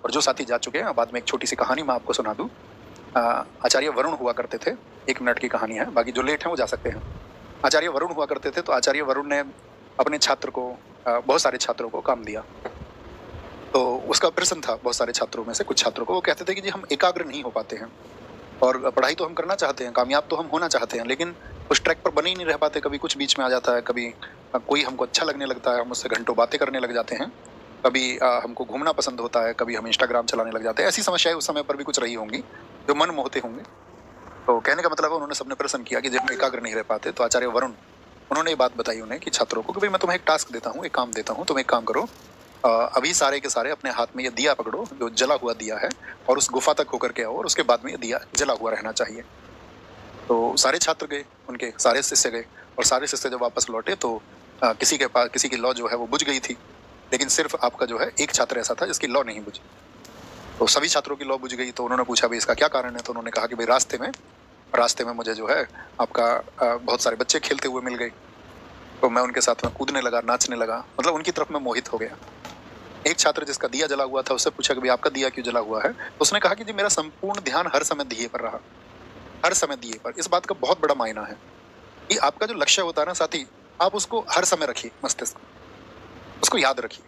और जो साथी जा चुके हैं, बाद में एक छोटी सी कहानी मैं आपको सुना दूं। आचार्य वरुण हुआ करते थे, 1 मिनट की कहानी है, बाकी जो लेट हैं वो जा सकते हैं। आचार्य वरुण हुआ करते थे, तो आचार्य वरुण ने अपने छात्र को, बहुत सारे छात्रों को काम दिया। तो उसका प्रश्न था बहुत सारे छात्रों में से कुछ छात्रों को, वो कहते थे कि जी हम एकाग्र नहीं हो पाते हैं और पढ़ाई तो हम करना चाहते हैं, कामयाब तो हम होना चाहते हैं, लेकिन उस ट्रैक पर बने ही नहीं रह पाते। कभी कुछ बीच में आ जाता है, कभी कोई हमको अच्छा लगने लगता है, हम उससे घंटों बातें करने लग जाते हैं, कभी हमको घूमना पसंद होता है, कभी हम इंस्टाग्राम चलाने लग जाते हैं। ऐसी समस्याएं उस समय पर भी कुछ रही होंगी जो मन मोहते होंगे। तो कहने का मतलब है, उन्होंने सबने प्रश्न किया कि जब हम एकाग्र नहीं रह पाते, तो आचार्य वरुण, उन्होंने ये बात बताई उन्हें कि छात्रों को कि भाई मैं तुम्हें एक टास्क देता हूँ, एक काम देता हूँ, तुम एक काम करो, अभी सारे के सारे अपने हाथ में ये दिया पकड़ो, जो जला हुआ दिया है, और उस गुफा तक होकर के आओ, और उसके बाद में ये दिया जला हुआ रहना चाहिए। तो सारे छात्र गए, उनके सारे शिष्य गए, और सारे शिष्य जब वापस लौटे तो किसी के पास, किसी की लौ जो है वो बुझ गई थी, लेकिन सिर्फ आपका जो है एक छात्र ऐसा था जिसकी लौ नहीं बुझी। तो सभी छात्रों की लौ बुझ गई। तो उन्होंने पूछा भाई इसका क्या कारण है? तो उन्होंने कहा कि भाई रास्ते में मुझे जो है आपका बहुत सारे बच्चे खेलते हुए मिल गए, तो मैं उनके साथ में कूदने लगा, नाचने लगा, मतलब उनकी तरफ मैं मोहित हो गया। एक छात्र जिसका दिया जला हुआ था, उससे पूछा कि भाई आपका दिया क्यों जला हुआ है? तो उसने कहा कि जी मेरा संपूर्ण ध्यान हर समय दिए पर रहा, हर समय दिए पर। इस बात का बहुत बड़ा मायना है कि आपका जो लक्ष्य होता है ना साथी, आप उसको हर समय रखिए मस्तिष्क में, उसको याद रखिए।